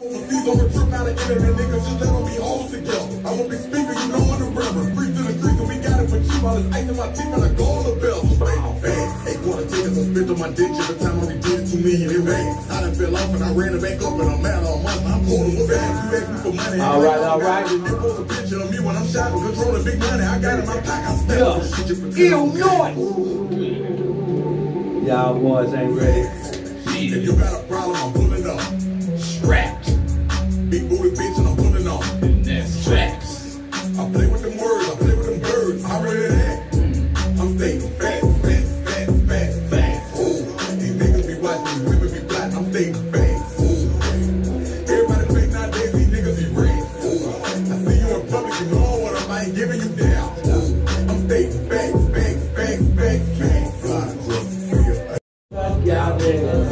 Overseas on a trip, not an internet nigga, just let them be hoes together. I'm a big speaker, you know I'm the rapper. Free to the streets and we got it for cheap. All this ice in my teeth and I go on the bell. Hey, quarter tickets, I spent on my dick every time I did it 2 million, it rained. I done fell off and I ran it back up and I'm mad all month. I'm holding my bag, you ask me for money. All right. You post a picture of me when I'm shopping, controlling big money. I got it in my pocket, I spent this shit for Illinois. Y'all boys ain't ready. If you got a problem, I'm pulling up. Strapped. Big booty bitch and I'm pulling up. And that's facts. I play with them words, I play with them birds. I'm ready to that. I'm staying fast. Ooh, these niggas be watching, these women be black. I'm staying fast. Ooh, everybody fake nowadays, these niggas be red. Ooh, I see you in public, you know what I ain't giving you down. Ooh, I'm staying fast. Y'all niggas.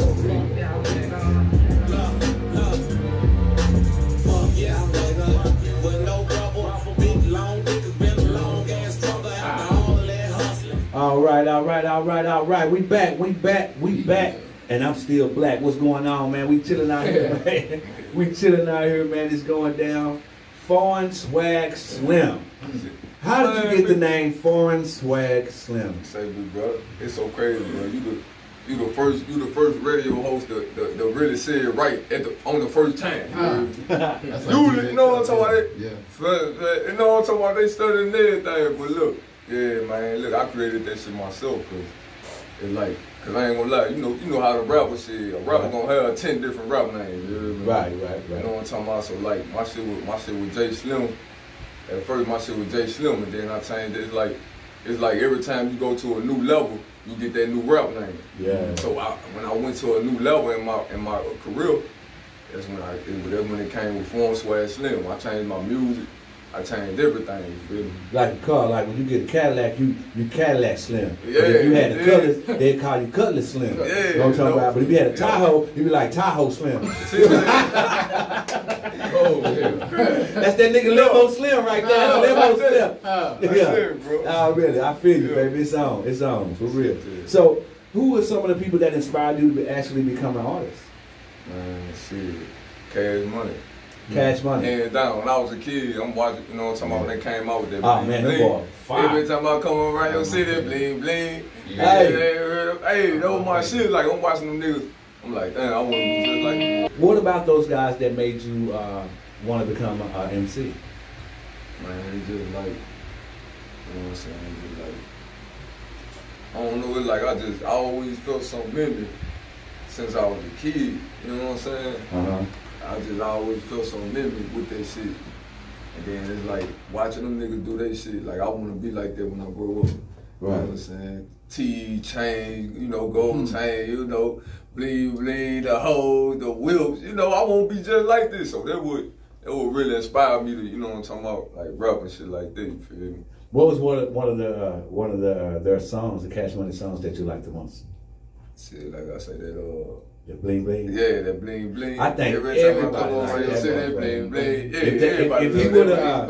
All right. We back. And I'm still black. What's going on, man? We chilling out here, man. It's going down. Foreign Swag Slim. How did you get the name Foreign Swag Slim? Say, bro, it's so crazy, bro. You the first radio host that really said it right on the first time. You know what I'm talking about? Yeah. You know what I'm talking about? They studying everything, but look, yeah, man, look, I created that shit myself, cause it's like, cause I ain't gonna lie, you know how the rapper shit, a rapper gonna have 10 different rap names. You know what I mean? Right. You know what I'm talking about? So like, my shit with Jay Slim. At first, my shit was Jay Slim, and then I changed it. It's like every time you go to a new level, you get that new rap name. Yeah. So when I went to a new level in my career, that's when it came with Foreign Swag Slim. I changed my music. I changed everything. You feel me? Like a car, like when you get a Cadillac, you Cadillac Slim. Yeah. But if you had a Cutlass, they'd call you Cutlass Slim. Yeah. You know what I'm talking about? But if you had a Tahoe, you'd be like Tahoe Slim. Oh, yeah. That's that nigga Limbo Slim right there. Limbo Slim. That's it, bro. Oh, really? I feel you, baby. It's on, for real. So, who are some of the people that inspired you to actually become an artist? Man, shit, Cash Money. Cash Money. Hands down. When I was a kid, I'm watching, you know what I'm talking about, when they came out with that bling, man, bling. Boy, every time I come around your city, bling, bling. Hey, that was my shit. Like, I'm watching them niggas. I'm like, damn, I want to be just like them. What about those guys that made you want to become an MC? Man, it's just like, you know what I'm saying? Just like, I don't know, it's like I always felt something in me since I was a kid. You know what I'm saying? I just always felt something in me with that shit. And then it's like watching them niggas do that shit, like I want to be like that when I grow up. Right. You know what I'm saying? T-chain, you know, gold chain, you know, bling bling, the hoes, the whips, you know, I want to be just like this. So that would really inspire me to, you know what I'm talking about, like rap and shit like that, you feel me? What was one of their songs, the Cash Money songs that you liked the most? Shit, like I say that the bling bling? Yeah, that bling bling. I think every time I come on radio, say that bling bling. Yeah, if he would have,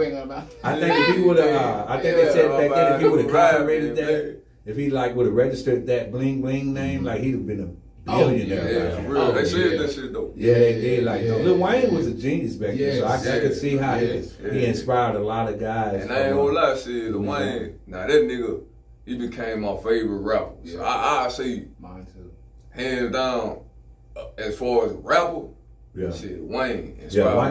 I think if he would have, I think they said back then if he would have copyrighted that, if he like would have registered that bling bling name, like he'd have been a billionaire. Yeah, for real. They said that shit though. Yeah, they did. Like Lil Wayne was a genius back then, so I could see how he inspired a lot of guys. And I ain't gonna lie, shit, Lil Wayne, now that nigga, he became my favorite rapper. So I say, mine too, hands down. As far as rapper, shit, Wayne.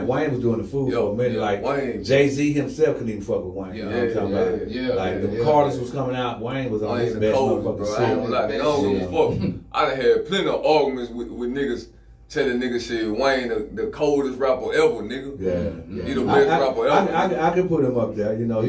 Wayne was doing the food for a minute. Like Jay-Z himself couldn't even fuck with Wayne. You know what I'm talking about? Like the Carters was coming out, Wayne was on his best motherfucking shit. I ain't gonna lie, they don't give a fuck. I done had plenty of arguments with niggas telling niggas shit, Wayne the coldest rapper ever, nigga. Yeah. He the best rapper ever. I can put him up there, you know.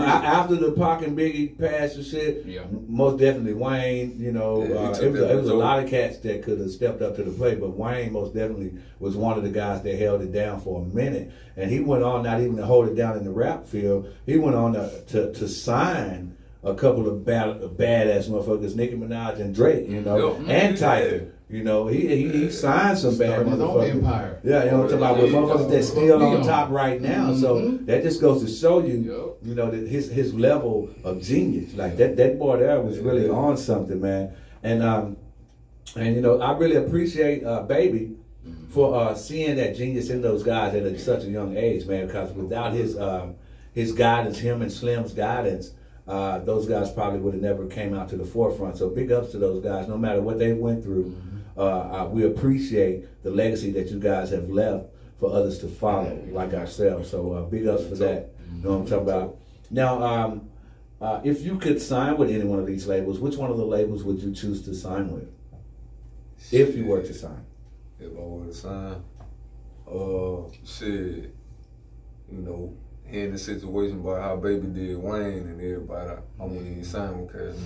After the Pac and Biggie passed and shit, most definitely Wayne, you know, it was a lot of cats that could have stepped up to the plate, but Wayne most definitely was one of the guys that held it down for a minute. And he went on not even to hold it down in the rap field, he went on to sign a couple of badass motherfuckers, Nicki Minaj and Drake, you know, and Tyler. You know, he signed some bad motherfuckers. Empire. Yeah, you know what I'm talking about? With motherfuckers that's still on top right now. So that just goes to show you, you know, that his level of genius. Like that boy there was really on something, man. And you know, I really appreciate Baby for seeing that genius in those guys at such a young age, man. Because without his guidance, him and Slim's guidance, those guys probably would have never came out to the forefront. So big ups to those guys, no matter what they went through. We appreciate the legacy that you guys have left for others to follow, like ourselves. So big ups for that. You know what I'm talking about? Now, if you could sign with any one of these labels, which one of the labels would you choose to sign with? If you were to sign. If I were to sign, shit, you know, hearing the situation about how Baby did Wayne and everybody, I wouldn't even sign with Cash.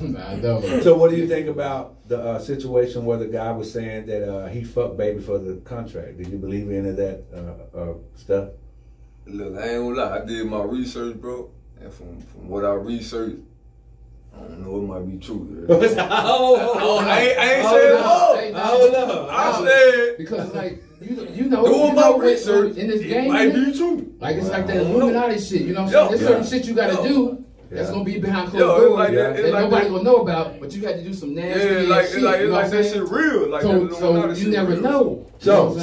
So what do you think about the situation where the guy was saying that he fucked Baby for the contract? Did you believe any of that stuff? Look, I ain't gonna lie, I did my research, bro, and from what I researched, I don't know, it might be true. I ain't saying no. I said because like you know doing my research in this game, it might be true. Like it's like that Illuminati shit. You know what I'm saying? There's certain shit you gotta do. That's gonna be behind closed doors that nobody gonna know about, but you got to do some nasty shit. It's like that shit real. Like so you never know. So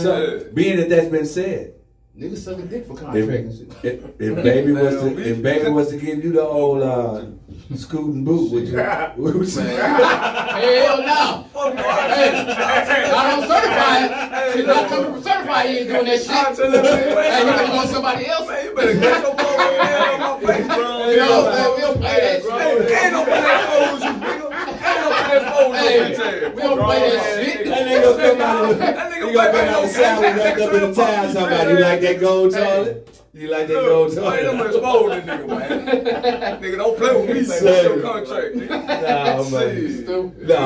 being that that's been said. Niggas suck a dick for contract and shit. If Baby was to give you the old scooting boot, would you? Hell no! Hey, not on certified. Shit not coming from certified. You ain't doing that shit. Hey, you better go somebody else. Man, you better get your phone on my face, bro. We don't play that shit. Ain't no play that nigga. We don't play that shit. That nigga come out of the salad wrapped up in a towel. Somebody, you like that gold toilet? You like that gold toilet? Ain't no much expose this nigga, man. Nigga, don't play with me, man. That's your contract, nigga. Nah, man. No,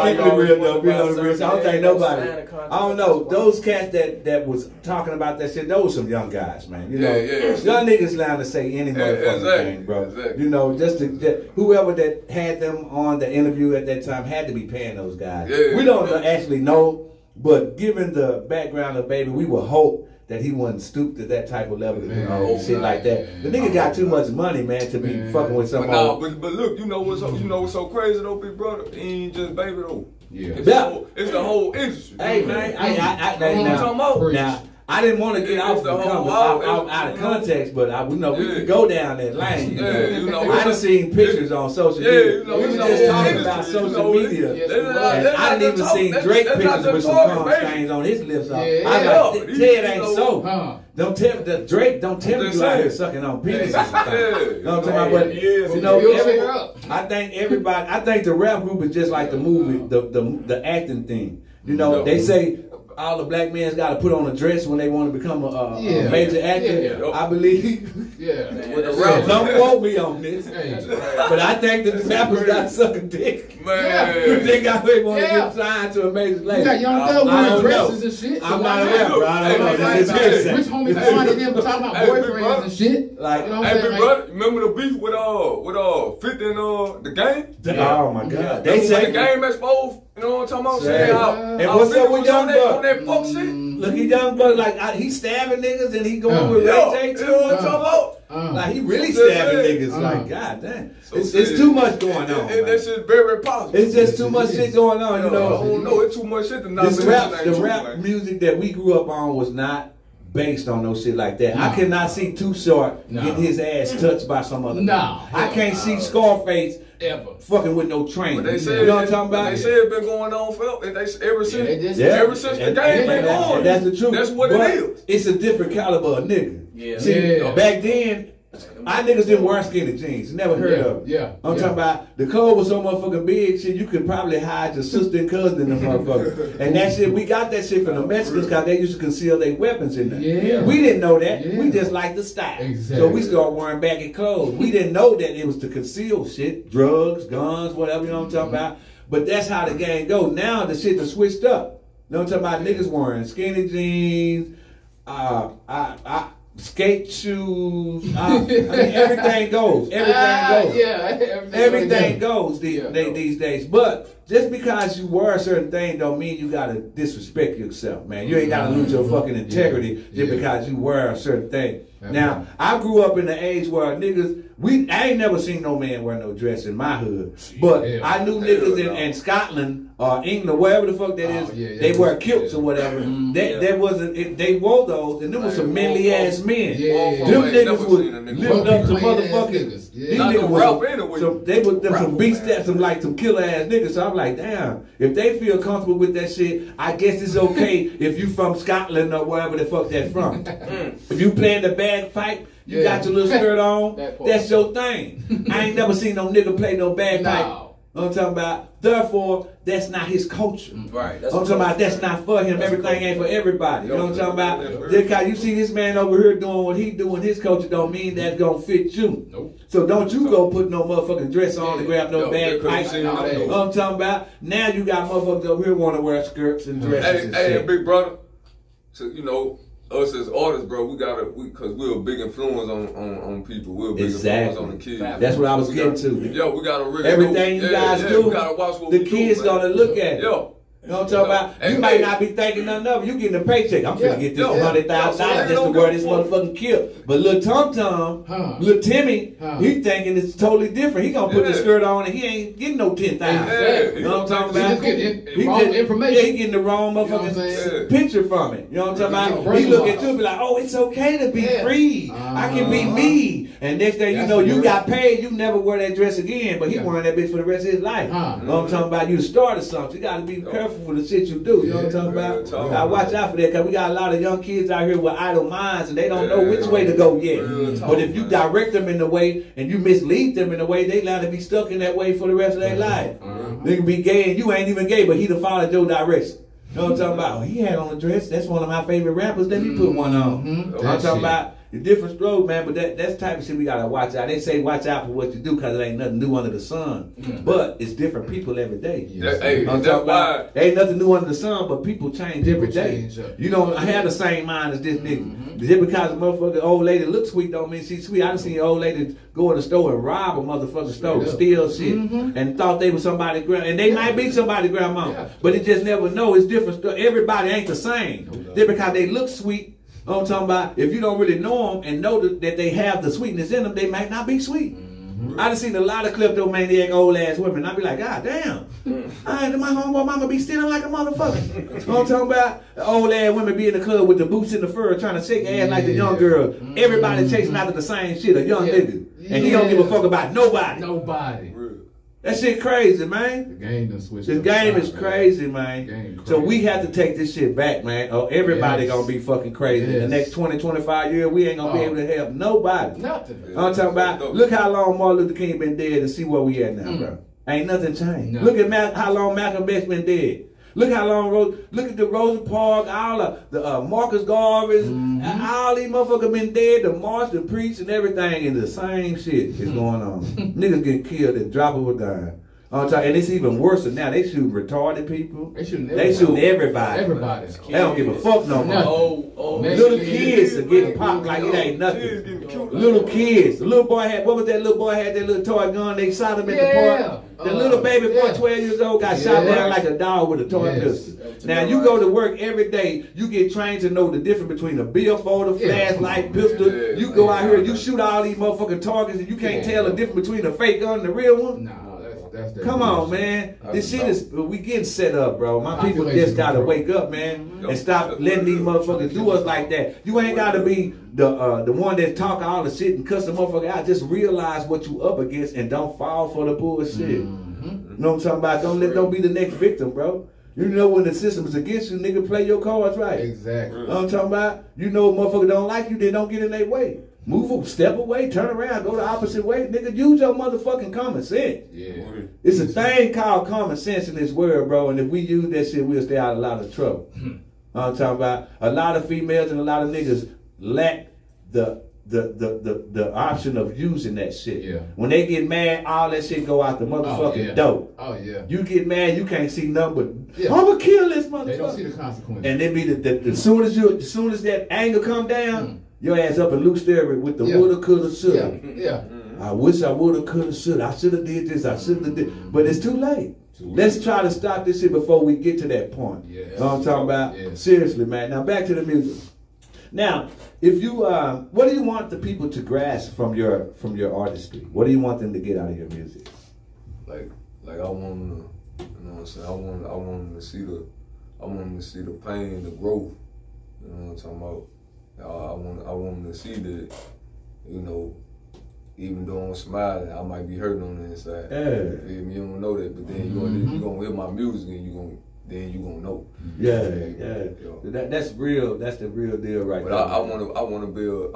keep it real though. Be on the real. I don't think nobody. I don't know. Those cats that was talking about that shit, those were some young guys, man. You know, young niggas allowed to say any motherfucking thing, bro. Exactly. You know, just whoever that had them on the interview at that time had to be paying those guys. We don't actually know, but given the background of Baby, we would hope that he wasn't stooped to that type of level, you know, shit like that. The nigga got too much money, man, to be fucking with somebody. But look, you know what's so crazy though, big brother? He ain't just Baby though. Yeah. It's the whole industry. Hey man, now I didn't want to get out of context, but we could go down that lane. You know, I done seen pictures on social media. We were just talking about social media. I didn't even seen Drake pictures with some cum stains on his lips. I like, Ted ain't so. Don't tell the Drake. Don't tell me you out here sucking on penises. You know what I'm talking about? But you know, I think everybody. I think the rap group is just like the movie, the acting thing. You know, they say all the black men's got to put on a dress when they want to become a major actor. I believe. Don't quote me on this. But I think that the rappers got to suck a dick. Man. You think I would want to get signed to a major label? You got Young Thug wearing dresses and shit. I'm not a rapper. I don't know. This is hearsay. Rich homie Quan and them talking about boyfriends and shit. Like, you know what I'm saying? Brother, remember the beef with 50 and the Game? Oh my God. They say the Game exposed. You know what I'm talking about? Saying and what's up with Young Buck? On that fuck shit. Look at Young Buck, like he stabbing niggas and he going with Ray J too. You know what I'm talking about? Like he really stabbing niggas. Like God damn, it's too much going on. And that shit's very possible. It's just too much shit going on. You know, I don't know. It's too much shit to not. The rap music that we grew up on was not based on no shit like that. I cannot see Too Short getting his ass touched by some other. I can't see Scarface ever fucking with no train. They said, you know what I'm talking about? They say it's been going on for ever since the Game been going. That's the truth. That's what it is. It's a different caliber of nigga. See, back then, our niggas didn't wear skinny jeans. Never heard of it. I'm talking about the code was so motherfucking big, shit, you could probably hide your sister and cousin in the motherfucker. And that shit, we got that shit from the Mexicans because they used to conceal their weapons in there. We didn't know that. We just liked the style. So we started wearing baggy clothes. We didn't know that it was to conceal shit, drugs, guns, whatever, you know what I'm talking about. But that's how the game go. Now the shit has switched up. You know what I'm talking about? Niggas wearing skinny jeans, skate shoes. I mean, everything goes. Everything goes. Everything goes these days. But just because you wear a certain thing don't mean you gotta disrespect yourself, man. You ain't gotta lose your fucking integrity just because you wear a certain thing. Now, I grew up in the age where niggas, I ain't never seen no man wear no dress in my hood, but I knew niggas in Scotland or England, wherever the fuck that is, they wear kilts or whatever. They wore those, and them was some manly ass men. Them niggas was living up to motherfuckers. These niggas was they were some beast that some killer ass niggas. So I'm like, damn, if they feel comfortable with that shit, I guess it's okay if you from Scotland or wherever the fuck that's from. If you playing the bagpipe, you got your little skirt on, that's your thing. I ain't never seen no nigga play no bagpipe. You know what I'm talking about? Therefore, that's not his culture. Right. I'm talking about that's not for him. Everything ain't for everybody. You know what I'm talking about? Just cause you see this man over here doing what he doing, his culture don't mean that's gonna fit you. Nope. So don't you go put no motherfucking dress on to grab no bagpipe. You know what I'm talking about? Now you got motherfuckers over here want to wear skirts and dresses and shit. Hey, big brother. So you know, us as artists, bro, because we're a big influence on people. We're a big influence on the kids. That's what I was getting to. Yo, we gotta really everything you guys do. We gotta watch what the kids gonna look at it. Yo. You know what I'm talking about? You might not be thinking nothing of it. You getting a paycheck. I'm finna get this $100,000 just to wear this motherfucking kilt. But little Tom, little Timmy, he thinking it's totally different. He gonna put the skirt on and he ain't getting no 10,000. You know what I'm talking about? He wrong information. Yeah, he getting the wrong motherfucking picture from it. You know what I'm talking about? He look at you and be like, oh, it's okay to be free. I can be me. And next thing you know, you got paid. You never wear that dress again. But he wearing that bitch for the rest of his life. You know what I'm talking about? You started something. You gotta be careful for the shit you do. You know what I'm talking about? I watch out for that because we got a lot of young kids out here with idle minds and they don't know which way to go yet. But if you direct them in the way and you mislead them in the way, they allowed to be stuck in that way for the rest of their life. They can be gay and you ain't even gay, but he done followed your direction. You know what I'm talking about? Oh, he had on a dress. That's one of my favorite rappers. Let me put one on. You know what I'm talking about? The different stroke, man, but that's the type of shit we gotta watch out. They say watch out for what you do because it ain't nothing new under the sun. But it's different people every day. Ain't nothing new under the sun, but people change every day. You don't have the same mind as this nigga. Just because a motherfucking old lady looks sweet don't mean she's sweet. I done seen an old lady go in the store and rob a motherfucking store, steal shit, and thought they was somebody's grandma. And they might be somebody's grandma, but it just never know. It's different stuff. Everybody ain't the same. Just because they look sweet. You know what I'm talking about? If you don't really know them and know that they have the sweetness in them, they might not be sweet. I done seen a lot of kleptomaniac old ass women. I be like, God damn, my homeboy mama be stealing like a motherfucker. You know what I'm talking about? Old ass women be in the club with the boots in the fur trying to shake ass like the young girl. Everybody chasing after the same shit, a young nigga. And he don't give a fuck about nobody. That shit crazy, man. The game done switched. The game is crazy, man. So we have to take this shit back, man. Or everybody gonna be fucking crazy. In the next 20, 25 years, we ain't gonna be able to help nobody. Nothing. I'm talking about, look how long Martin Luther King been dead and see where we at now, bro. Ain't nothing changed. Look at how long Malcolm X been dead. Look how long, look at the Rosa Parks, all the Marcus Garvey, all these motherfuckers been dead, the march, the preach, and everything, and the same shit is going on. Niggas get killed at drop of a dime. And it's even worse than now. They shooting retarded people. They shooting everybody. They don't give a fuck no more. Little kids are getting popped like it ain't nothing. Little kids. The little boy had, what was that little boy had that little toy gun? They shot him at the park. The little baby boy, 12 years old, got shot down like a dog with a toy pistol. Now you go to work every day, you get trained to know the difference between a billfold, a flashlight, pistol. You go out here, you shoot all these motherfucking targets, and you can't tell the difference between a fake gun and the real one. Come on, man. This shit is, we getting set up, bro. My people just gotta wake up, man, and stop letting these motherfuckers do us like that. You ain't gotta be the one that talk all the shit and cuss the motherfucker out. Just realize what you up against and don't fall for the bullshit. You know what I'm talking about? Don't be the next victim, bro. You know when the system is against you, nigga, play your cards right. Exactly. You know what I'm talking about? You know a motherfucker don't like you, then don't get in their way. Move, step away, turn around, go the opposite way. Nigga, use your motherfucking common sense. It's a thing called common sense in this world, bro, and if we use that shit, we'll stay out of a lot of trouble. I'm talking about a lot of females and a lot of niggas lack the option of using that shit. When they get mad, all that shit go out the motherfucking door. You get mad, you can't see nothing but I'm gonna kill this motherfucker. They don't see the consequences. And then be as soon as that anger come down, your ass up in Luke Sterry with the woulda, coulda, shoulda. I wish I woulda, coulda, shoulda. I shoulda did this. I shoulda did. But it's too late. Let's try to stop this shit before we get to that point. Yeah. You know what I'm talking about? Yeah. Seriously, man. Now back to the music. Now, if you, what do you want the people to grasp from your artistry? What do you want them to get out of your music? Like I want them to, you know what I'm saying? I want them to see the pain, the growth. You know what I'm talking about? I want them to see that, you know, even though I'm smiling, I might be hurting on the inside. Yeah. You don't know that, but then you gonna hear my music and you gonna know. Yeah. That's real. That's the real deal, right there. But I wanna build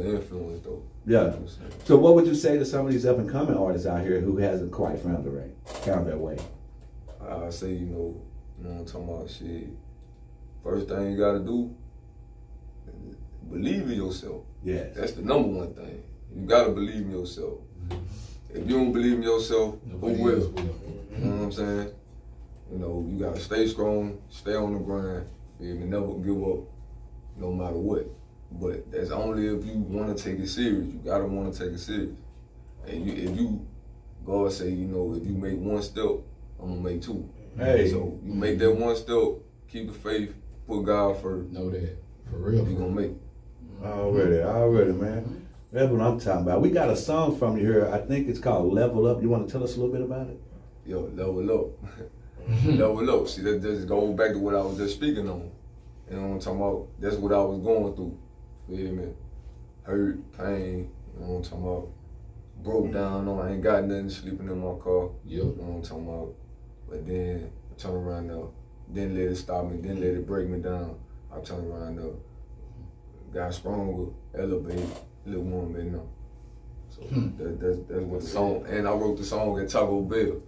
influence though. Yeah. You know what So what would you say to some of these up and coming artists out here who hasn't quite found their way? I say, you know what I'm talking about, shit. First thing you gotta do, believe in yourself. Yes. That's the number one thing. You gotta believe in yourself. If you don't believe in yourself, who will? You know what I'm saying? You know, you gotta stay strong, stay on the grind, and never give up, no matter what. But that's only if you wanna take it serious. You gotta wanna take it serious. And if you, God say, you know, if you make one step, I'm gonna make two. Hey. So you make that one step, keep the faith, put God first. Know that. For real. You gonna make it. Already, man. That's what I'm talking about. We got a song from you here. I think it's called Level Up. You want to tell us a little bit about it? Yo, level up. Level up. See, that just goes back to what I was just speaking on. You know what I'm talking about? That's what I was going through. Feel me? Hurt, pain, you know what I'm talking about? Broke down, I ain't got nothing, sleeping in my car. Yep. You know what I'm talking about? But then I turn around now, didn't let it stop me, didn't let it break me down. I turn around now, got stronger, elevated, little woman now. So that's what the song, and I wrote the song at Taco Bell.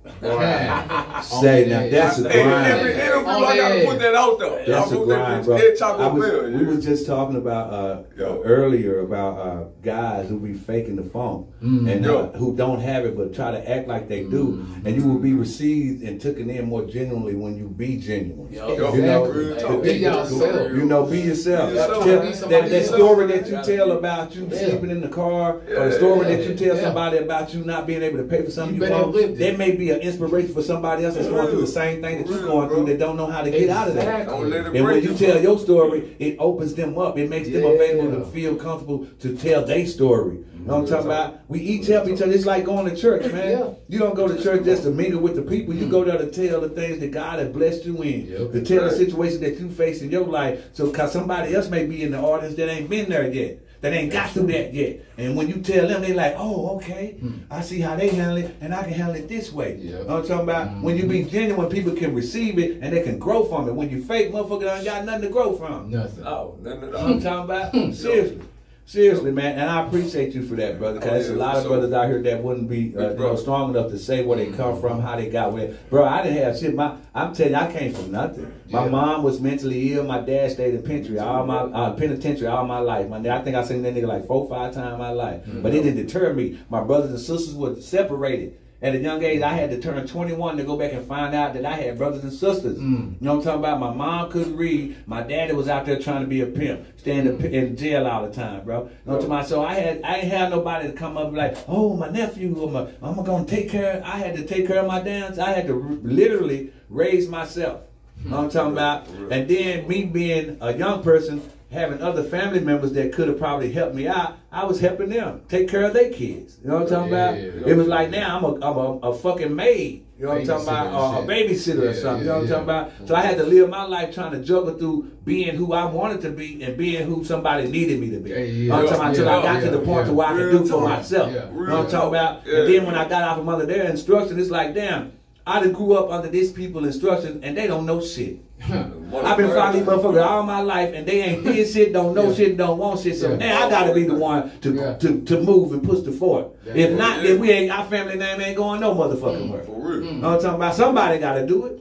Say now, that's a grind. I gotta put that out there. That's a grind, bro. At Taco Bell. We was just talking about earlier about guys who be faking the funk and who don't have it but try to act like they do, and you will be received and taken in more genuinely when you be genuine. You know, be yourself. You know, be yourself. That story that you tell about you sleeping in the car, or the story that you tell somebody about you not being able to pay for something you want, that may be an inspiration for somebody else that's going through the same thing that you're going through that don't know how to get out of that. And when you tell your story, it opens them up. It makes them available to feel comfortable to tell their story. You know what I'm talking about? We each help each other. It's like going to church, man. You don't go to church just to mingle with the people. You go there to tell the things that God has blessed you in. To tell the situation that you face in your life. So, cause somebody else may be in the audience that ain't been there yet. That ain't got through that yet. And when you tell them, they like, oh, okay, I see how they handle it, and I can handle it this way. You know what I'm talking about? When you be genuine, people can receive it, and they can grow from it. When you fake, motherfucker ain't got nothing to grow from. Nothing. Oh, nothing at all. I'm talking about? Seriously. Seriously, man, and I appreciate you for that, brother, because there's a lot of brothers out here that wouldn't be strong enough to say where they come from, how they got where. Bro, I didn't have shit. I'm telling you, I came from nothing. My mom was mentally ill. My dad stayed in penitentiary all my life. I think I seen that nigga like 4 or 5 times in my life. But it didn't deter me. My brothers and sisters were separated. At a young age, I had to turn 21 to go back and find out that I had brothers and sisters. You know what I'm talking about? My mom couldn't read. My daddy was out there trying to be a pimp, staying in jail all the time, bro. You know what I'm talking about? So I ain't have nobody to come up and be like, oh, my nephew, I'm going to take care. I had to take care of my dance. I had to literally raise myself. You know what I'm talking about? And then me being a young person, having other family members that could have probably helped me out, I was helping them take care of their kids. You know what I'm talking about? It was like, now I'm a fucking maid. You know what I'm talking about? A babysitter or something. You know what I'm talking about? So I had to live my life trying to juggle through being who I wanted to be and being who somebody needed me to be. You know what I'm talking about? Until I got to the point to where I could do for myself. You know what I'm talking about? And then when I got off of under their instruction, it's like, damn, I done grew up under these people's instructions and they don't know shit. I've been following these motherfuckers all my life and they ain't did shit, don't know shit, don't want shit. So now I gotta be the one to move and push the fort. If not, then our family name ain't going no motherfucking word. For real. You know what I'm talking about? Somebody gotta do it.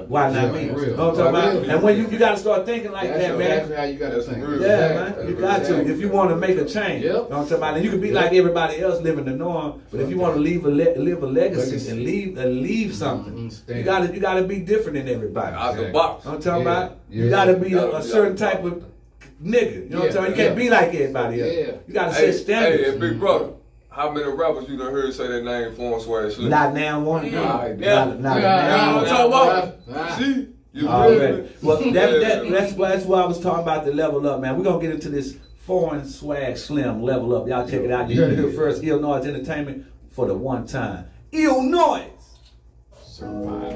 Why not me? You know what I'm talking about? And when you gotta start thinking like that, man. That's how you gotta think. Man. You got to. If you want to make a change. You know what I'm talking about? And you can be like everybody else living the norm, but if you want to live a legacy and leave something, you gotta be different than everybody. Out the box. I'm talking about you gotta be a certain type of nigga. You know what I'm talking about? You can't be like everybody else. You gotta set standards. Hey, big brother, How many rappers you done heard say that name Foreign Swag Slim? Not now one. Not now one. Talking about. See? Already. Well, that's why I was talking about the level up, man. We're gonna get into this Foreign Swag Slim level up. Y'all check it out. You hear first Ill Noise Entertainment for the one time. Ill Noise. Certified.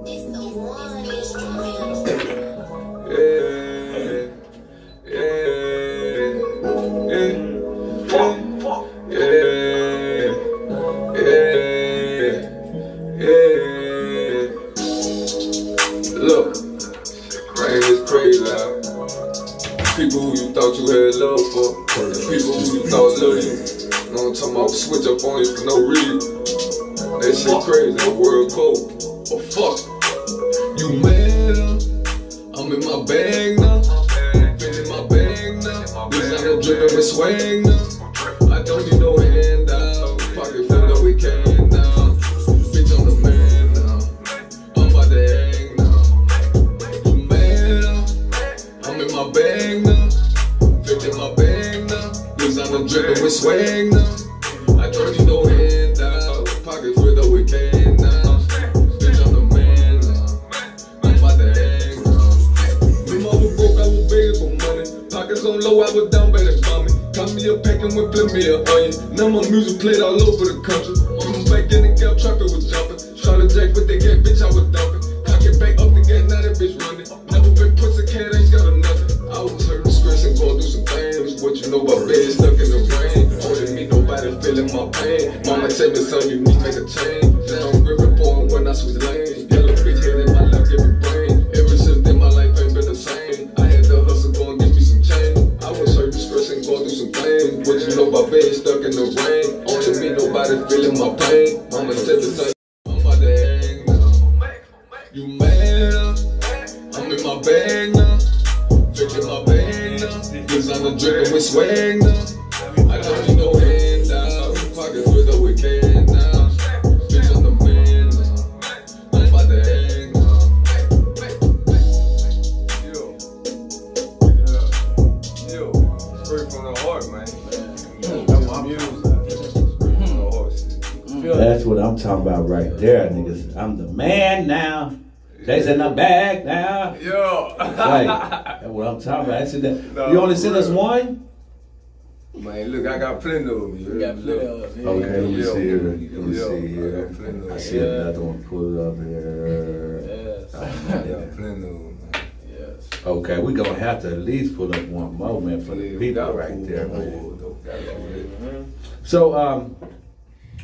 It's the one. Look, rain is crazy out. People who you thought you had love for, and people who you thought loved you. You know what I'm talking about? Switch up on you for no reason. That shit crazy, the world cold. But fuck, you mad? I'm in my bag now. Been in my bag now. Designer dripping with swag now. I don't need no handout. Pocket full of we can now. Bitch, I'm the man now. I'm about to hang now. You mad? I'm in my bag now. Fit in my bag now. Designer dripping with swag now. I don't need no handout. Pocket full of we can now. Bitch, I'm the man now. I'm about to hang now. When I was broke, I was begging for money. Pockets on low, I was down, better buy me. Got me a packing with plenty of onion. Now my music played all over the country. I'm back in the gap, traffic was jumping. Shot a jack, but they get bitch, I was dumping. Cock it back up the gate, now that bitch running. Never been pussy cat, ain't got nothing. I was hurting, stressing, going through some things. What you know about being stuck in the rain? Only me, nobody feeling my pain. Mama tell me, son, you need to make a change. Now I'm gripping for him when I switch lanes. Yellow bitch head in my left, every brain. Ever since then, my life ain't been the same. I had to hustle, go and get me some change. I was hurting, stressing, going through some things. What you know about being stuck in the rain? Only me, nobody feeling my pain. Mama tell me, son, I'm about to hang now. You mad? I'm in my bag now. Fit in my bag now. Designer dripping with swag now. I don't need no handout. Pocket full of we can now. Bitch, I'm the man now. I'm about to hang now. Yo, straight from the heart, man. That's my music. That's what I'm talking about right there, niggas. I'm the man now. They's in the bag now. Yo. Right. That's what I'm talking about. That's it. No, you only sent us one? Man, look, I got plenty of them. You got plenty of them. Okay, let me see here. Let me see here. I see another one pull up here. Yes. I got plenty of them, man. Yes. Okay, we're going to have to at least pull up one more, man, for the people right there. So,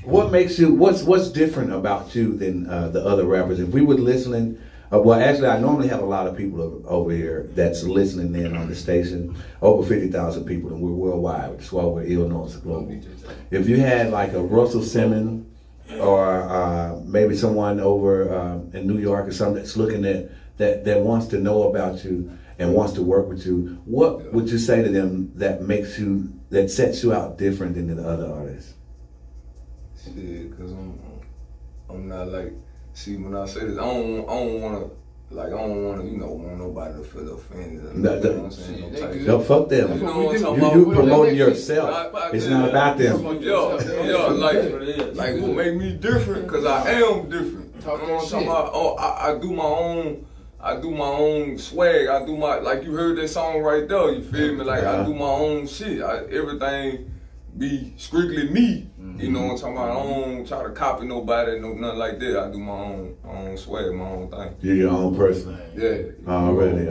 what makes you, what's different about you than the other rappers? If we were listening, well, actually, I normally have a lot of people over here that's listening in on the station. Over 50,000 people, and we're worldwide, which is why we're Ill Noise Global. If you had like a Russell Simmons or maybe someone over in New York or something that's looking at that wants to know about you and wants to work with you, what would you say to them that makes you, that sets you out different than the other artists? Shit, cause I'm not like, see, when I say this, I don't wanna, you know, want nobody to feel offended. You know what I'm saying? No, fuck them. You know what I'm talking you about? promoting yourself. It's not about them. Yeah, like what make me different? Cause I am different. You know what I'm talking about? Oh, I do my own swag. I do my, like you heard that song right there. You feel me? Like I do my own shit. Everything be strictly me. You know what I'm talking about? I don't try to copy nobody, nothing like that. I do my own swag, my own thing. You're your own person. Yeah. Already.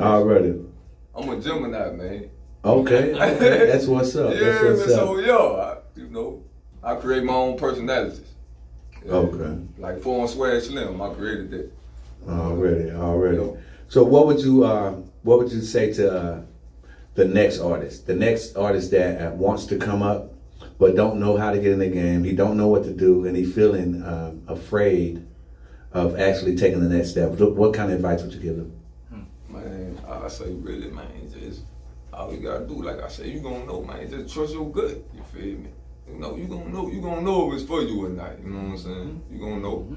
I'm a Gemini, man. Okay. That's what's up. Yeah, that's what's up. So yeah, I create my own personalities. Yeah. Okay. Like Foreign Swag Slim, I created that. Already. Yeah. So what would you say to the next artist that wants to come up but don't know how to get in the game? He don't know what to do, and he feeling afraid of actually taking the next step. What kind of advice would you give him? Man, I say really, man, just all you gotta do, like I say, you gonna know, man. Just trust your gut. You feel me? You know, you gonna know if it's for you or not. You know what I'm saying? You gonna know.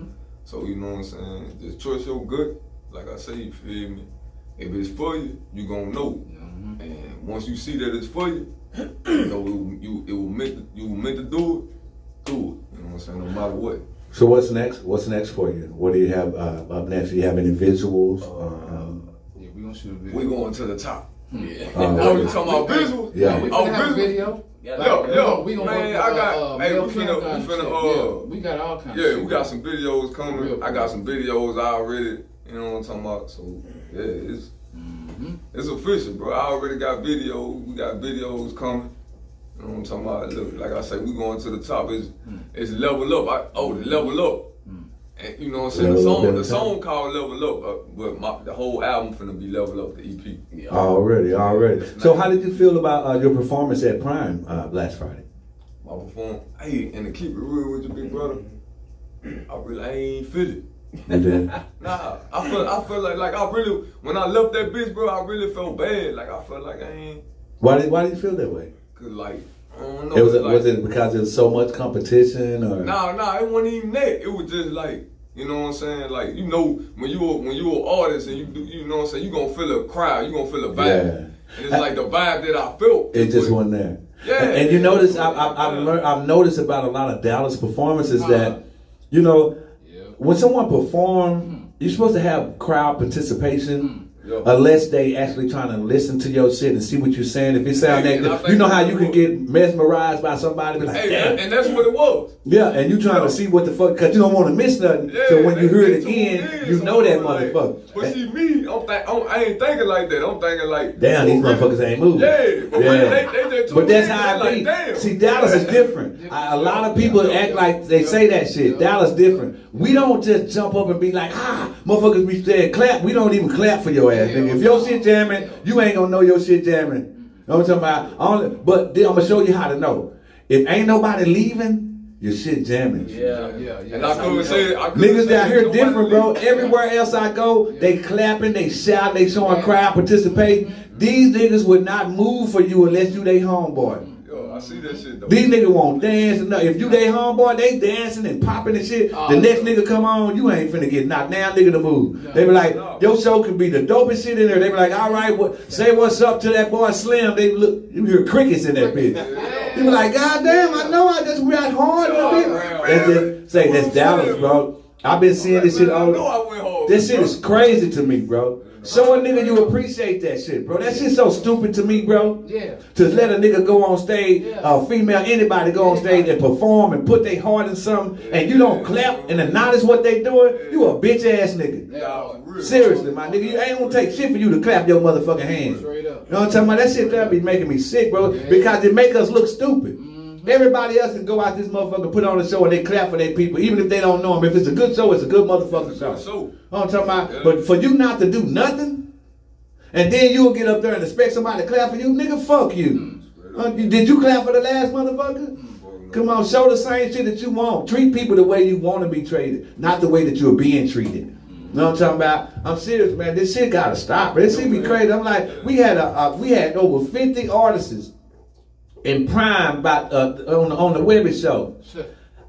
So you know what I'm saying? Just trust your gut. Like I say, you feel me? If it's for you, you gonna know. And once you see that it's for you, you know, it will meant to do it. You know what I'm saying? No matter what. So what's next? What's next for you? What do you have up next? Do you have any visuals? Yeah, we gonna shoot a video. We going to the top. Yeah. Oh, you talking about visuals? Yeah. We finna have a video. Yo, we gonna man, work I got. Hey, we got all kinds. Yeah, we got some videos coming. I got some videos already. You know what I'm talking about? So yeah, it's official, bro. I already got videos. We got videos coming. You know what I'm talking about? Look, like I said, we going to the top. It's level up. The level up. And you know what I'm saying? The song called Level Up, but the whole album finna be Level Up, the EP. Yeah. Already. So how did you feel about your performance at Prime last Friday? My performance, hey, and to keep it real with you, big brother, I ain't feel it. You did? Nah, I feel like I really, when I left that bitch, bro, I really felt bad. Like I felt like I ain't. Why did you feel that way? Cause like, I don't know. Was it because there's so much competition or? Nah, it wasn't even that. It was just like, you know what I'm saying? Like, you know, when you an artist and you know what I'm saying, you gonna feel a crowd, you gonna feel a vibe. Yeah. And it's like the vibe that I felt. It just wasn't there. Yeah. And you notice, I've noticed about a lot of Dallas performances that, you know, when someone perform, you're supposed to have crowd participation. Unless they actually trying to listen to your shit and see what you're saying. If it sound negative, you know how you can get mesmerized by somebody, be like, damn. And that's what it was. Yeah, and you trying to see what the fuck, because you don't want to miss nothing. Yeah, so when you hear it again, you know that motherfucker. But see, me, I ain't thinking like that. I'm thinking like, damn, these motherfuckers ain't moving. Yeah, but that's how it be. Like, see, Dallas is different. A lot of people act like they say that shit. Dallas different. We don't just jump up and be like, motherfuckers be saying clap. We don't even clap for your ass. If your shit jamming, you ain't gonna know your shit jamming. You know what I'm talking about? But then I'm gonna show you how to know. If ain't nobody leaving, your shit jamming. Yeah. And I couldn't say niggas down here different, bro. Everywhere else I go, they clapping, they shouting, they showing crowd participating. These niggas would not move for you unless you they homeboy. I see that shit though. These niggas won't dance enough. If you they homeboy, they dancing and popping and shit. The next nigga come on, you ain't finna get knocked down, nigga, to move. They be like, your show could be the dopest shit in there. They be like, all right, say what's up to that boy Slim. They look, you hear crickets in that bitch. You be like, God damn, I know I just got hard in a bit. They just say that's Dallas, bro. I've been seeing this shit all over. This shit is crazy to me, bro. Show a nigga you appreciate that shit, bro. That shit's so stupid to me, bro. Yeah. To let a nigga go on stage, female, anybody go on stage and perform and put their heart in something, and you don't clap and acknowledge what they doing, you a bitch ass nigga. Seriously, my nigga, you ain't gonna take shit for you to clap your motherfucking hands. You know what I'm talking about? That shit gotta be making me sick, bro, because it make us look stupid. Everybody else can go out this motherfucker, put on a show, and they clap for their people, even if they don't know them. If it's a good show, it's a good motherfucking show. You know what I'm talking about? But for you not to do nothing, and then you'll get up there and expect somebody to clap for you, nigga, fuck you. Did you clap for the last motherfucker? Come on, show the same shit that you want. Treat people the way you want to be treated, not the way that you're being treated. You know what I'm talking about? I'm serious, man. This shit gotta stop. This shit be crazy. I'm like, we had over 50 artists in Prime about on the Webby show.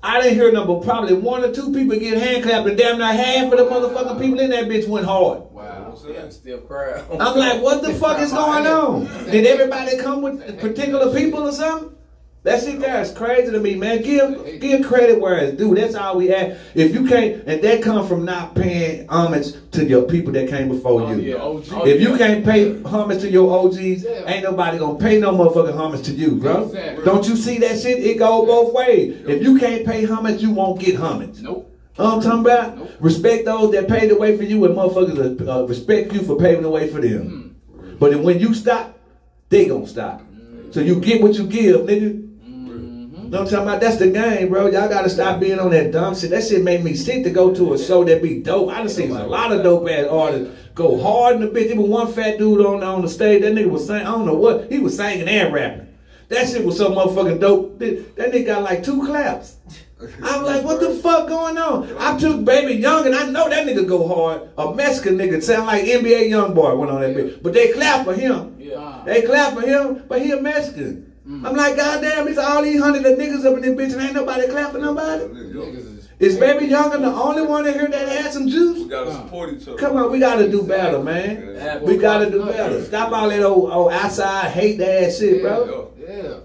I didn't hear but probably 1 or 2 people get hand clapped, and damn near half of the motherfucking people in that bitch went hard. Wow. Still crowd. I'm like, what the fuck is going on? Did everybody come with particular people or something? That shit there is crazy to me, man. Give credit where it's due. That's all we ask. If you can't, and that comes from not paying homage to your people that came before you. If you can't pay homage to your OGs, ain't nobody gonna pay no motherfucking homage to you, bro. Exactly. Don't you see that shit? It go both ways. If you can't pay homage, you won't get homage. Nope. You know what I'm talking about? Nope. Respect those that paved the way for you, and motherfuckers respect you for paving the way for them. But when you stop, they gonna stop. So you get what you give, nigga. You know what I'm talking about? That's the game, bro. Y'all gotta stop being on that dumb shit. That shit made me sick to go to a show that be dope. I done seen a lot of dope ass artists go hard in the bitch. There was one fat dude on the stage. That nigga was saying, I don't know what. He was singing and rapping. That shit was so motherfucking dope. That nigga got like 2 claps. I'm like, what the fuck going on? I took Baby Young, and I know that nigga go hard. A Mexican nigga sound like NBA Youngboy went on that bitch. But they clap for him. They clap for him, but he a Mexican. I'm like, goddamn, it's all these hundreds of niggas up in this bitch and ain't nobody clapping nobody. Is Baby Youngin the only one in here that had some juice? We gotta support each other. Come on, we gotta do better, man. Yeah. We gotta do better. Stop all that old outside hate ass shit, bro. Yeah.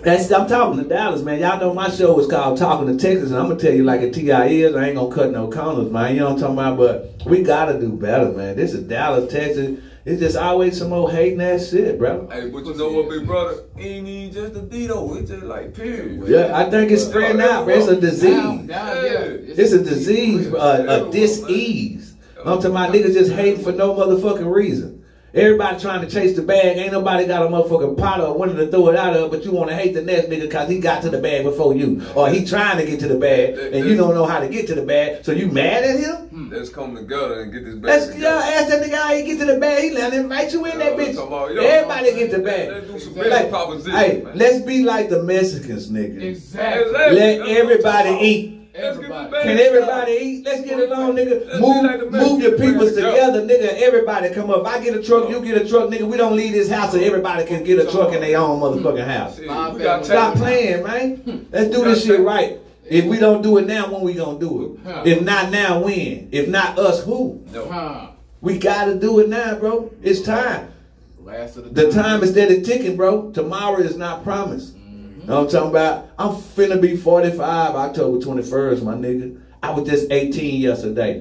I'm talking to Dallas, man. Y'all know my show is called Talking to Texas, and I'm gonna tell you like a T.I. is. I ain't gonna cut no corners, man. You know what I'm talking about? But we gotta do better, man. This is Dallas, Texas. It's just always some old hating ass shit, bro. Hey, but you know what, big brother? It ain't even just a D-though. It's just like, period. Yeah, I think it's spreading out, bro. It's a disease. It's a disease, a dis-ease. I'm talking about niggas just hating for no motherfucking reason. Everybody trying to chase the bag. Ain't nobody got a motherfucking pot or wanting to throw it out of, but you want to hate the next nigga because he got to the bag before you. Or he trying to get to the bag, and you don't know how to get to the bag, so you mad at him? Let's come together and get this bag. Ask that nigga how he get to the bag. He let him invite you in that bitch. Everybody get the bag. Let's do some better proposition, hey, man. Let's be like the Mexicans, nigga. Exactly. Let everybody eat. Everybody. Can everybody eat? Let's get along, nigga. Move your peoples together, nigga. Everybody come up. If I get a truck, you get a truck, nigga. We don't leave this house so everybody can get a truck in their own motherfucking house. Stop playing, man. Let's do this shit right. If we don't do it now, when we gonna do it? If not now, when? If not us, who? We gotta do it now, bro. It's time. The time is steady ticking, bro. Tomorrow is not promised. You know what I'm talking about? I'm finna be 45 October 21st, my nigga. I was just 18 yesterday.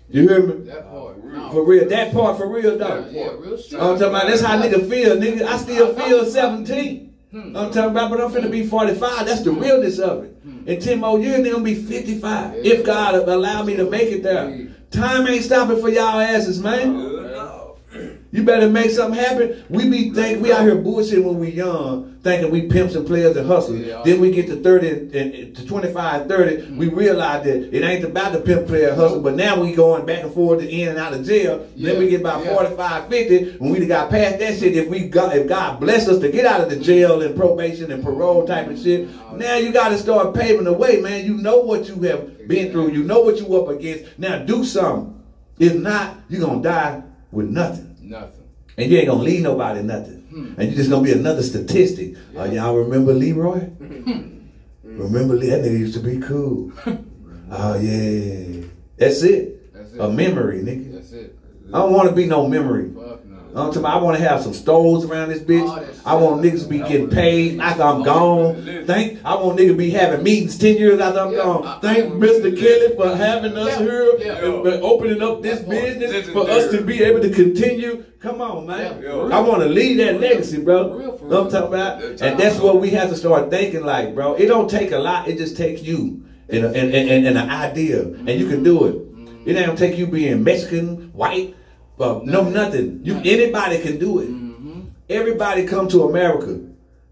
You hear me? That part. For real. That part for real, though. Yeah, real shit. I'm talking about that's how nigga feel, nigga. I still feel 17. I'm talking about, but I'm finna be 45. That's the realness of it. In 10 more years, nigga, I'm gonna be 55. If God allow me to make it there. Time ain't stopping for y'all asses, man. You better make something happen. We out here bullshit when we young, thinking we pimps and players and hustlers. Then we get to 30 and to 25, 30, we realize that it ain't about the pimp, player, and hustle, but now we going back and forth to in and out of jail. Then we get about 45, 50, when we got past that shit, if God bless us to get out of the jail and probation and parole type of shit, now you got to start paving the way, man. You know what you have been through. You know what you up against. Now do something. If not, you're going to die with nothing. And you ain't gonna leave nobody nothing. And you just gonna be another statistic. Y'all remember Leroy? Remember that nigga used to be cool. Oh yeah. That's it. A memory, nigga. That's it. I don't want to be no memory. I want to have some stoves around this bitch. I want niggas to be getting paid after I'm gone. I want niggas to be having meetings 10 years after I'm gone. Thank Mr. Kelly for having us here and opening up this business for us to be able to continue. Come on, man. I want to leave that legacy, bro. You know what I'm talking about? And that's what we have to start thinking like, bro. It don't take a lot. It just takes you and an idea. And you can do it. It ain't take you being Mexican, white, no, nothing. Anybody can do it. Everybody come to America,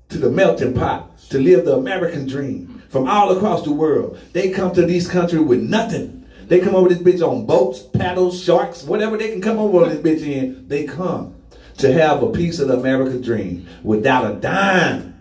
to the melting pot, to live the American dream. From all across the world, they come to these countries with nothing. They come over this bitch on boats, paddles, sharks, whatever they can come over this bitch in. They come to have a piece of the American dream without a dime.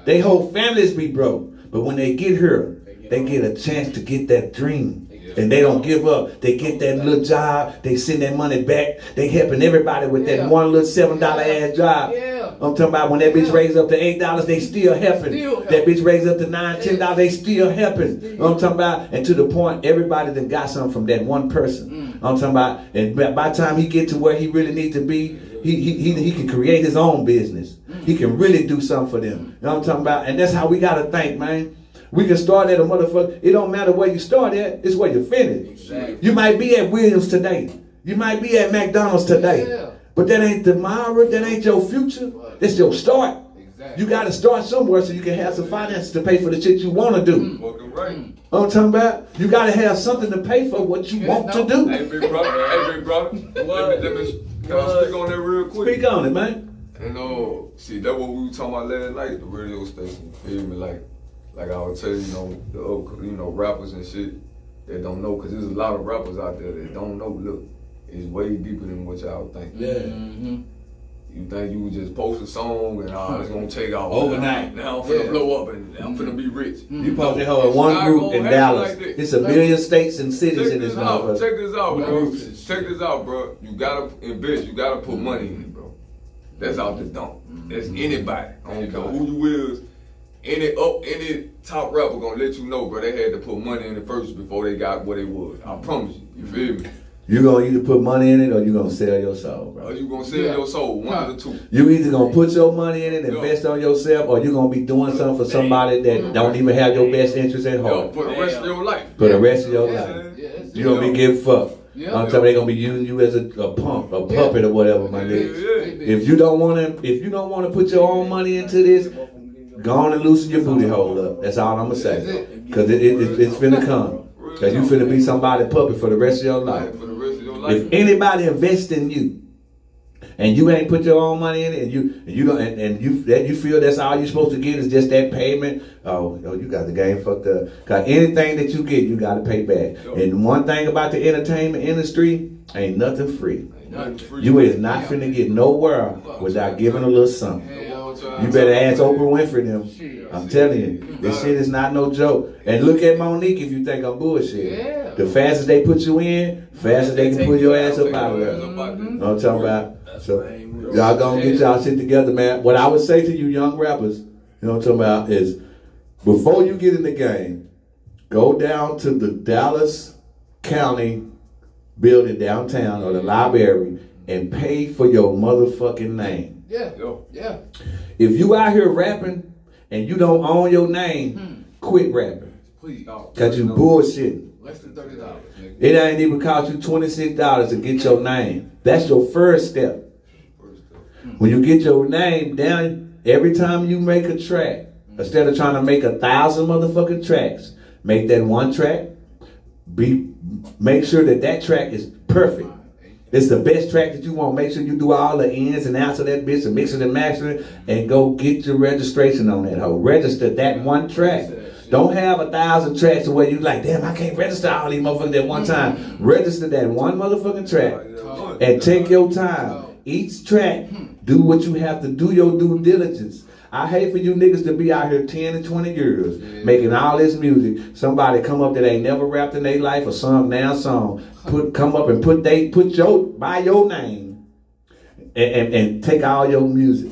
They whole families be broke, but when they get here, they get a chance to get that dream. And they don't give up. They get that little job. They send that money back. They helping everybody with that one little $7 ass job. I'm talking about when that bitch raised up to $8, they still helping. That bitch raised up to $9, $10, they still helping. I'm talking about, and to the point, everybody that got something from that one person. I'm talking about, and by the time he get to where he really needs to be, he can create his own business. He can really do something for them. You know what I'm talking about? And that's how we gotta think, man. We can start at a motherfucker. It don't matter where you start at. It's where you finish. Exactly. You might be at Williams today. You might be at McDonald's today. But that ain't tomorrow. That ain't your future. That's your start. Exactly. You got to start somewhere so you can have some finances to pay for the shit you want to do. I'm talking about, you got to have something to pay for what you want to do. Hey, big brother. Hey, big brother. Can I speak on that real quick? Speak on it, man. And see, that's what we were talking about last night at the radio station. You feel me? Like I would tell you, the rappers and shit that don't know, because there's a lot of rappers out there that don't know. Look, it's way deeper than what y'all think. You think you would just post a song and it's gonna take off overnight. Now I'm finna blow up and I'm finna be rich. You post that whole one group in Dallas. It's a million states and cities in this motherfucker. Check this out, bro. Check this out, bro. You gotta invest. You gotta put money in it, bro. That's out the dump. That's anybody. I don't care who you is. any top rapper gonna let you know, bro, they had to put money in it first before they got what it was. I promise you. You feel me? You gonna either put money in it or you gonna sell your soul, bro. Or you gonna sell your soul, one of the two. You either gonna put your money in it, invest on yourself, or you gonna be doing something for somebody that don't even have your best interest at heart. For the rest of your life. For the rest of your life. You gonna be getting fucked. I'm telling you, they gonna be using you as a puppet or whatever, my nigga. If you don't wanna put your own money into this, go on and loosen your booty hole up. That's all I'm gonna say. Cause it's finna come. Cause you finna be somebody's puppet for the rest of your life. If anybody invests in you, and you ain't put your own money in it, and you feel that's all you're supposed to get is just that payment, oh, you got the game fucked up. Cause anything that you get, you gotta pay back. And one thing about the entertainment industry, ain't nothing free. You is not finna get nowhere without giving a little something. You better ask Oprah Winfrey them. I'm telling you, this shit is not no joke. And look at Monique if you think I'm bullshit. The faster they put you in, faster they can pull your ass up out of there. You know what I'm talking about? So y'all gonna get y'all shit together, man. What I would say to you young rappers, you know what I'm talking about, is before you get in the game, go down to the Dallas County building downtown or the library and pay for your motherfucking name. Yeah. If you out here rapping and you don't own your name, quit rapping. Please. Cause you bullshitting. Less than $30. It ain't even cost you $26 to get your name. That's your first step. When you get your name down, every time you make a track, instead of trying to make 1,000 motherfucking tracks, make that one track. Make sure that track is perfect. It's the best track that you want. Make sure you do all the ins and outs of that bitch and mix it and master it, and go get your registration on that hoe. Register that one track. Don't have 1,000 tracks where you like, damn, I can't register all these motherfuckers at one time. Register that one motherfucking track and take your time. Each track, do what you have to do, your due diligence. I hate for you niggas to be out here 10 and 20 years making all this music. Somebody come up that ain't never rapped in their life or sung down song. Come up and buy your name and take all your music.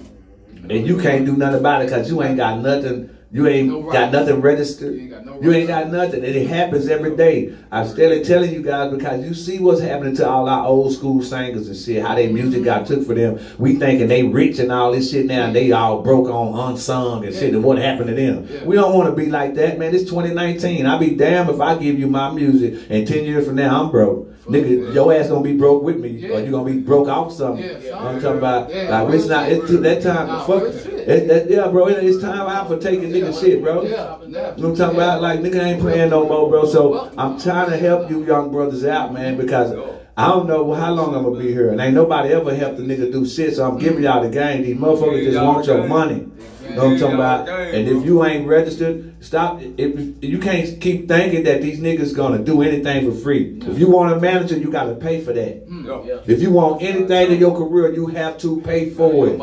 And you can't do nothing about it because you ain't got nothing. You ain't got nothing registered. You ain't got nothing. And it happens every day. I'm still telling you guys because you see what's happening to all our old school singers and shit, how their music got took for them. We thinking they rich and all this shit now, and they all broke on unsung and shit, and what happened to them. We don't want to be like that, man. It's 2019. I'll be damned if I give you my music and 10 years from now I'm broke. Nigga, your ass gonna be broke with me, or you gonna be broke off something. You know what I'm talking about? Like, it's not, it's that time, bro, it's time out for taking nigga shit, bro. You know what I'm talking about? Like, nigga ain't playing no more, bro. So, I'm trying to help you young brothers out, man, because I don't know how long I'm gonna be here, and ain't nobody ever helped a nigga do shit, so I'm giving y'all the game. These motherfuckers just want your money. You know what I'm talking about? And if you ain't registered, stop. If you can't keep thinking that these niggas gonna do anything for free. If you want a manager, you gotta pay for that. If you want anything in your career, you have to pay for it.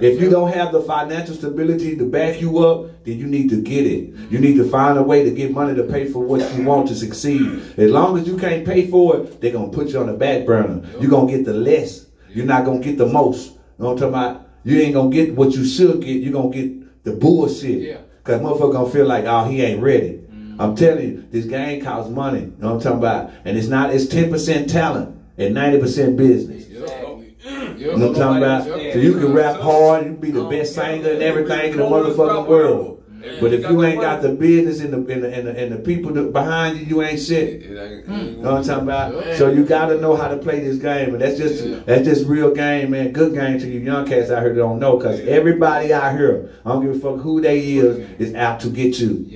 If you don't have the financial stability to back you up, then you need to get it. You need to find a way to get money to pay for what you want to succeed. As long as you can't pay for it, they're gonna put you on the back burner. You're gonna get the less. You're not gonna get the most. You know what I'm talking about? You ain't gonna get what you should get. You're gonna get the bullshit. Cause motherfucker gonna feel like, oh, he ain't ready. I'm telling you, this game costs money. You know what I'm talking about? And it's 10% talent and 90% business. You know what I'm talking about? So you can rap hard, you can be the best singer and everything in the motherfucking world. But if you ain't got the business and the people behind you, you ain't shit. You know what I'm talking about? So you gotta know how to play this game, and that's just real game, man. Good game to you young cats out here that don't know, cause everybody out here, I don't give a fuck who they is out to get you.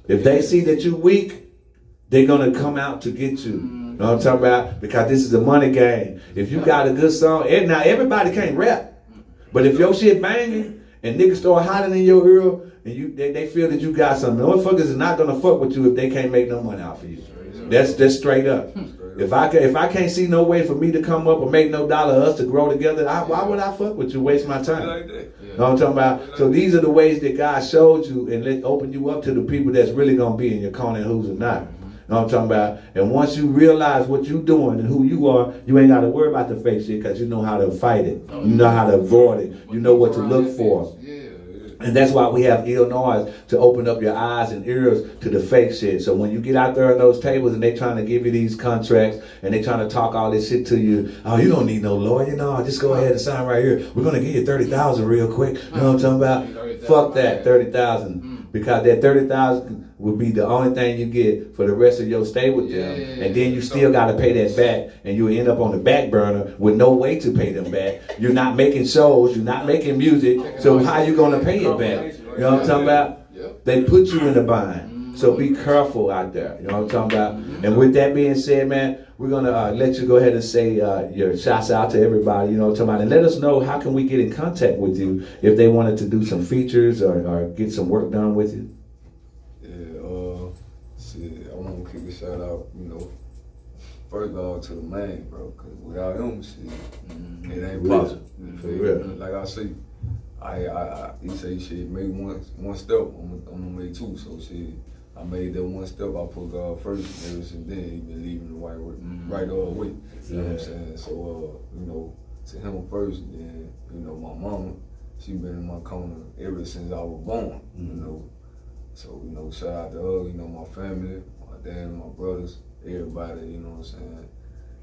If they see that you weak, they're gonna come out to get you. You know what I'm talking about? Because this is a money game. If you got a good song, and now everybody can't rap, but if your shit banging and niggas start hiding in your ear, and they feel that you got something, motherfuckers is not gonna fuck with you if they can't make no money off of you. That's straight up. If I can't see no way for me to come up or make no dollar, us to grow together, why would I fuck with you? Waste my time. You know what I'm talking about? So these are the ways that God showed you and open you up to the people that's really gonna be in your corner and who's not. You know what I'm talking about? And once you realize what you're doing and who you are, you ain't got to worry about the fake shit because you know how to fight it. You know how to avoid it. You know what to look for. And that's why we have Illinois to open up your eyes and ears to the fake shit. So when you get out there on those tables and they trying to give you these contracts and they trying to talk all this shit to you, oh, you don't need no lawyer, no, just go ahead and sign right here. We're gonna give you 30,000 real quick. You know what I'm talking about? Fuck that, 30,000, because that 30,000 will be the only thing you get for the rest of your stay with them, and then you still got to pay that back, and you end up on the back burner with no way to pay them back. You're not making shows, you're not making music, so how you gonna pay it back? You know what I'm talking about? They put you in the bind, so be careful out there. You know what I'm talking about? And with that being said, man, we're gonna let you go ahead and say your shouts out to everybody. You know what I'm talking about, and let us know how can we get in contact with you if they wanted to do some features or get some work done with you. Kick a shout out, you know, first of all to the man, bro, because without him, shit, it ain't possible. Like I say, he say shit, made one step, I'm gonna make two. So shit, I made that one step. I put God first, and ever since then he been leaving the right way. You know what I'm saying? So you know, to him first, then you know my mama, she been in my corner ever since I was born. You know, so you know, shout out to her. You know, my family. Dad, my brothers, everybody, you know what I'm saying?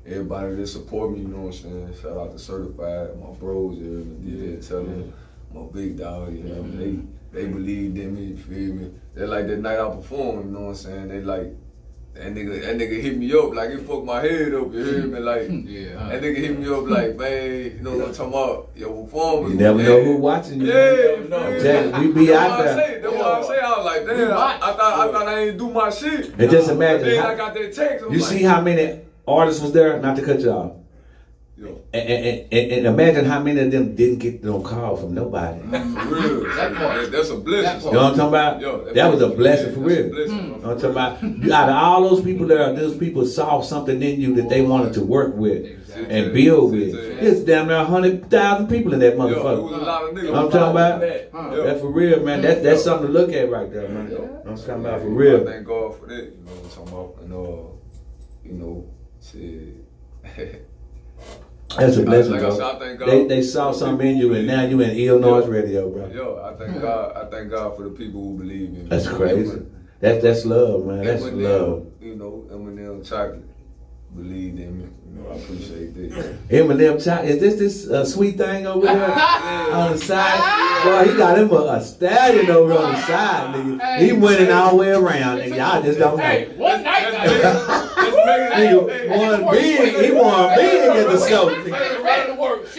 Everybody that support me, you know what I'm saying? Shout out to Certified, my bros, tell them, my big dog, you know, they believed in me, you feel me? They like that night I performed, you know what I'm saying? They like, that nigga hit me up, like it fucked my head up, you hear me? Like, that nigga hit me up like, man, you know what I'm talking about? Your performance. You never know who watching you. Yeah, we be out there. That's why I say, I was like, damn, I thought I ain't do my shit. And just imagine. Then I got that text. You see how many artists was there, not to cut you off. And imagine how many of them didn't get no call from nobody. For real. That's a blessing. You know what I'm talking about? That was a blessing for real. You know what I'm talking about? Out of all those people there, those people saw something in you that they wanted to work with and build with. It's damn near 100,000 people in that motherfucker. It was a lot of niggas. You know what I'm talking about? That's for real, man. That's something to look at right there, man. You know what I'm talking about? For real. I thank God for that. You know what I'm talking about? And you know, shit. That's a blessing, like bro. They saw something in you, and now you in Illinois radio, bro. I thank God for the people who believe in me. That's crazy. That's love, man. That's love. You know, Eminem Chocolate believed in me. You know, I appreciate that. Eminem Chocolate. Is this sweet thing over there on the side? Boy, he got him a stallion over on the side, nigga. He winning all the way around, nigga. Y'all just don't know. Hey, one night. Nigga won big. He won big at the show.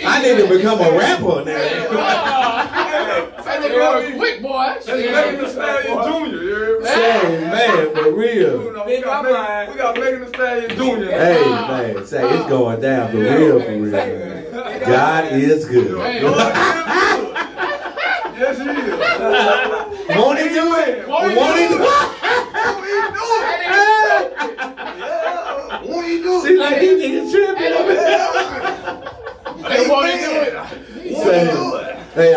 I need to become a rapper now. Quick, boy. That's Megan Thee Stallion Jr. Say, man, for real. We got Megan Thee Stallion Jr. Hey, man, say it's going down for real, man. God is good. Yes, he is. Won't he do it? Won't he do it? Won't he do it? See, like he niggas tripping. Hey, won't he do it? Hey,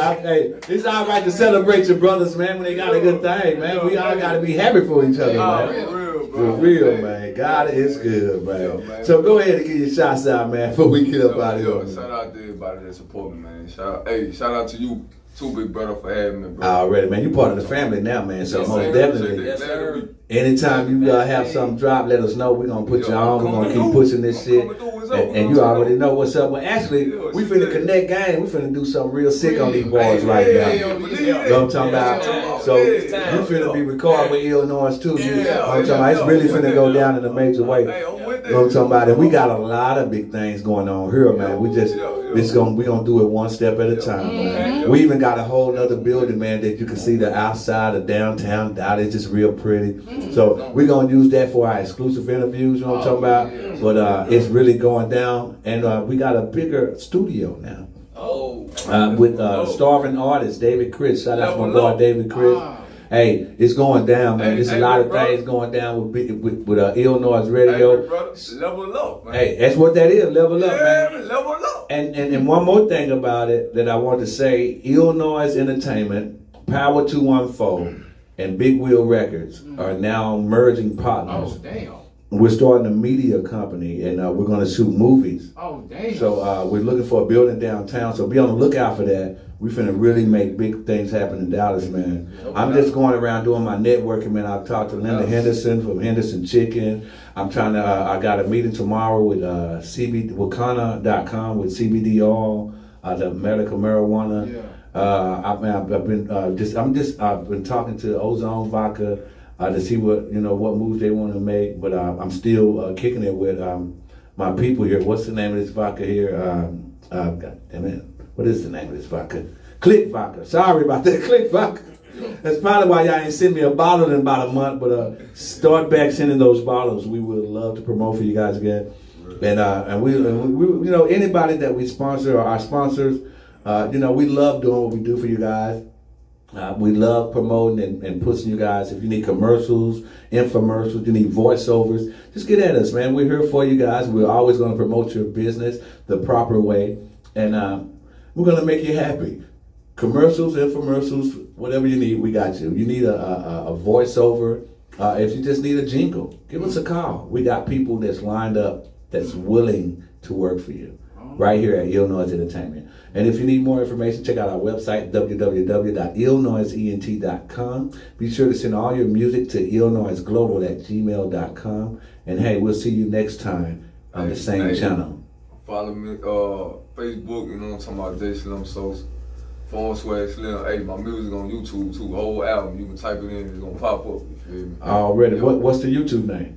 it's all right to celebrate your brothers, man, when they got a good thing, man. We all got to be happy for each other, man. For real, man. God is good, man. So go ahead and get your shots out, man, before we get up out of here. Shout out to everybody that support me, man. Shout out to you too, big brother, for having me, bro. Already, man. You part of the family now, man. So most definitely. Anytime you have something drop, let us know. We're going to put you on. We're going to keep pushing this shit. And you already know what's up. Well, actually, we finna connect gang. We finna do something real sick on these boys right now. You know what I'm talking about? So you finna be recording with Illinois too. You know what I'm talking about? It's really finna go down in a major way. You know what I'm talking about? And we got a lot of big things going on here, man. We gonna do it one step at a time, man. We even got a whole nother building, man, that you can see the outside of downtown. It's just real pretty. So we're gonna use that for our exclusive interviews, you know what I'm talking about? But it's really going down, and we got a bigger studio now. With starving artist David Chris. Shout out to my boy David Chris. Hey, it's going down, man. There's a lot of things going down with Illinois radio. Level up, man. Hey, that's what that is. Level up, man. Level up. And one more thing about it that I want to say: Illinois Entertainment, Power 214, and Big Wheel Records are now merging partners. Oh, damn. we're starting a media company, and we're going to shoot movies. Oh, damn. So we're looking for a building downtown, so be on the lookout for that. We're finna really make big things happen in Dallas, man. I'm just going around doing my networking, man. I've talked to Linda Henderson from Henderson Chicken. I'm trying to, I got a meeting tomorrow with Wakana.com with CBD oil, the medical marijuana. I've been talking to Ozone Vodka to see what moves they want to make, but I'm still kicking it with my people here. What's the name of this vodka here? God damn it. What is the name of this vodka? Click Vodka. Sorry about that. Click Vodka. That's probably why y'all ain't sent me a bottle in about a month, but start back sending those bottles. We would love to promote for you guys again. And we anybody that we sponsor or our sponsors, we love doing what we do for you guys. We love promoting and pushing you guys. If you need commercials, infomercials, you need voiceovers, just get at us, man. We're here for you guys. We're always going to promote your business the proper way. And we're going to make you happy. Commercials, infomercials, whatever you need, we got you. You need a voiceover. If you just need a jingle, give us a call. We got people that's lined up that's willing to work for you right here at Illnoise Entertainment. And if you need more information, check out our website, www.illnoiseent.com. Be sure to send all your music to illnoiseglobal@gmail.com. And hey, we'll see you next time on the same channel. Follow me, Facebook, I'm talking about J Slim Sauce, /Slim. Hey, my music on YouTube too, whole album. You can type it in, it's gonna pop up. You feel me? Already. What's the YouTube name?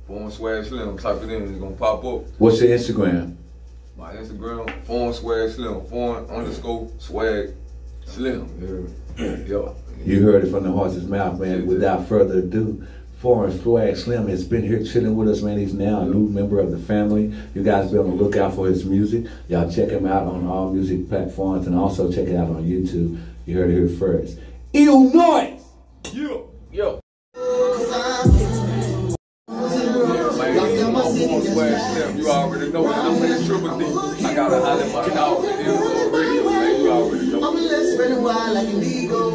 /Slim. Type it in, it's gonna pop up. What's your Instagram? My Instagram, /Slim, _swag slim. Yeah. You heard it from the horse's mouth, man. Without further ado, /Swag Slim has been here chilling with us, man. He's now a new member of the family. You guys be on the lookout for his music. Y'all check him out on all music platforms and also check it out on YouTube. You heard it here first. Illnoise! Yo. You already know that I'm in the Triple D. I got a holler my dog. You already know. I'm a less running wild like an eagle.